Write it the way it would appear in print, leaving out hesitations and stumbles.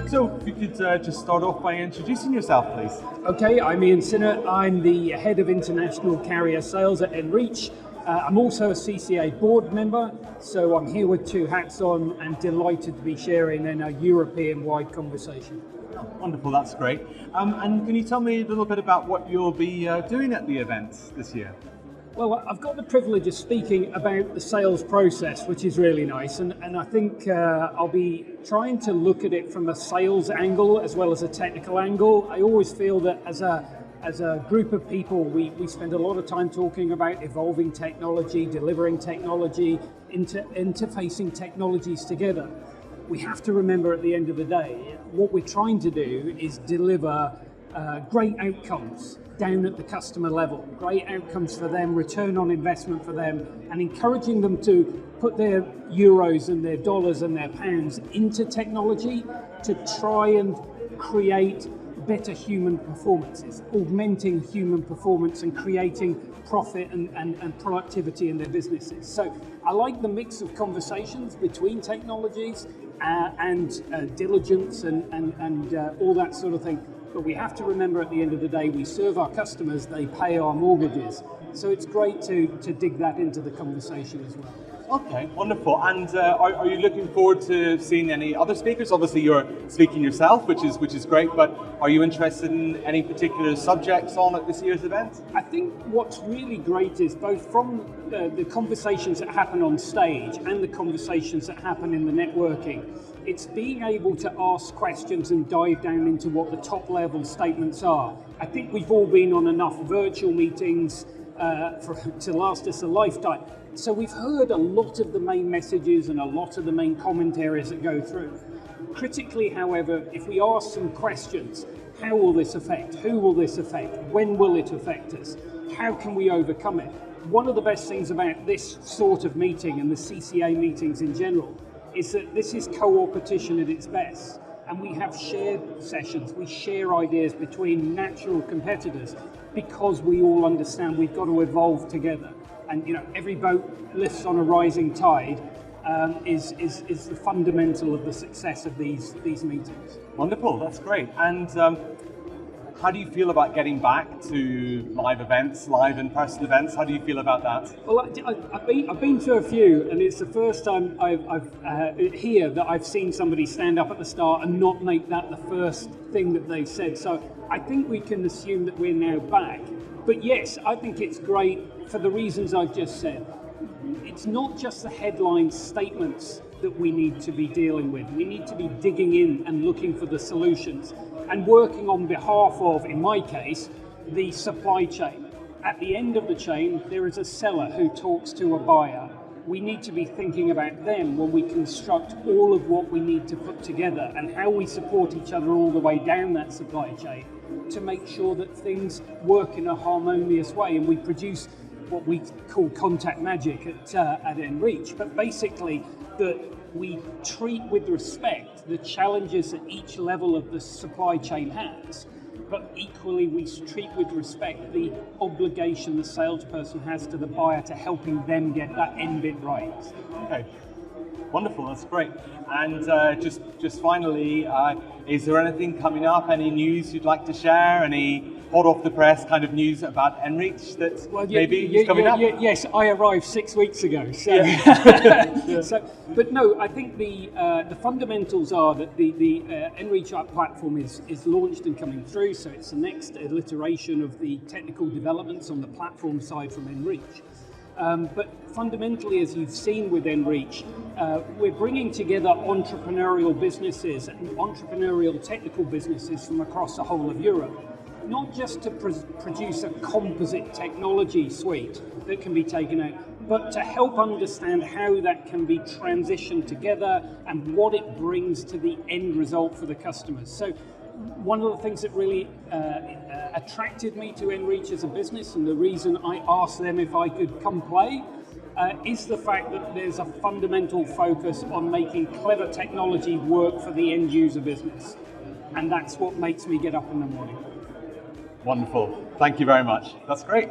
So if you could just start off by introducing yourself, please. Okay, I'm Iain Sinnott. I'm the Head of International Carrier Sales at Enreach. I'm also a CCA board member, so I'm here with two hats on and delighted to be sharing in a European-wide conversation. Oh, wonderful, that's great. And can you tell me a little bit about what you'll be doing at the event this year? Well, I've got the privilege of speaking about the sales process, which is really nice, and I think I'll be trying to look at it from a sales angle as well as a technical angle. I always feel that as a group of people, we spend a lot of time talking about evolving technology, delivering technology, interfacing technologies together. We have to remember at the end of the day, what we're trying to do is deliver great outcomes down at the customer level, great outcomes for them, return on investment for them, and encouraging them to put their euros and their dollars and their pounds into technology to try and create better human performances, augmenting human performance and creating profit and productivity in their businesses. So I like the mix of conversations between technologies and diligence and all that sort of thing. But we have to remember at the end of the day, we serve our customers, they pay our mortgages. So it's great to dig that into the conversation as well. Okay, wonderful. And are you looking forward to seeing any other speakers? Obviously you're speaking yourself, which is great, but are you interested in any particular subjects on at this year's event? I think what's really great is both from the conversations that happen on stage and the conversations that happen in the networking, it's being able to ask questions and dive down into what the top level statements are. I think we've all been on enough virtual meetings to last us a lifetime. So we've heard a lot of the main messages and a lot of the main commentaries that go through. Critically, however, if we ask some questions, how will this affect? Who will this affect? When will it affect us? How can we overcome it? One of the best things about this sort of meeting and the CCA meetings in general is that this is co-opetition at its best. And we have shared sessions, we share ideas between natural competitors because we all understand we've got to evolve together. And every boat lifts on a rising tide is the fundamental of the success of these meetings. Wonderful, that's great. And how do you feel about getting back to live events, live in-person events? How do you feel about that? Well, I've been to a few, and it's the first time I've here that I've seen somebody stand up at the start and not make that the first thing that they said. So I think we can assume that we're now back. But yes, I think it's great for the reasons I've just said. It's not just the headline statements that we need to be dealing with. We need to be digging in and looking for the solutions and working on behalf of, in my case, the supply chain. At the end of the chain, there is a seller who talks to a buyer. We need to be thinking about them when we construct all of what we need to put together and how we support each other all the way down that supply chain to make sure that things work in a harmonious way and we produce what we call contact magic at Enreach, but basically that we treat with respect the challenges that each level of the supply chain has, but equally we treat with respect the obligation the salesperson has to the buyer to helping them get that end bit right. Okay, wonderful, that's great. And just finally, is there anything coming up, any news you'd like to share, any hot off the press kind of news about Enreach that maybe is coming up? Yes, I arrived 6 weeks ago. So, but no, I think the fundamentals are that the Enreach platform is launched and coming through. So it's the next iteration of the technical developments on the platform side from Enreach. But fundamentally, as you've seen with Enreach, we're bringing together entrepreneurial businesses and entrepreneurial technical businesses from across the whole of Europe. Not just to produce a composite technology suite that can be taken out, but to help understand how that can be transitioned together and what it brings to the end result for the customers. So one of the things that really attracted me to Enreach as a business, and the reason I asked them if I could come play, is the fact that there's a fundamental focus on making clever technology work for the end user business. And that's what makes me get up in the morning. Wonderful. Thank you very much. That's great.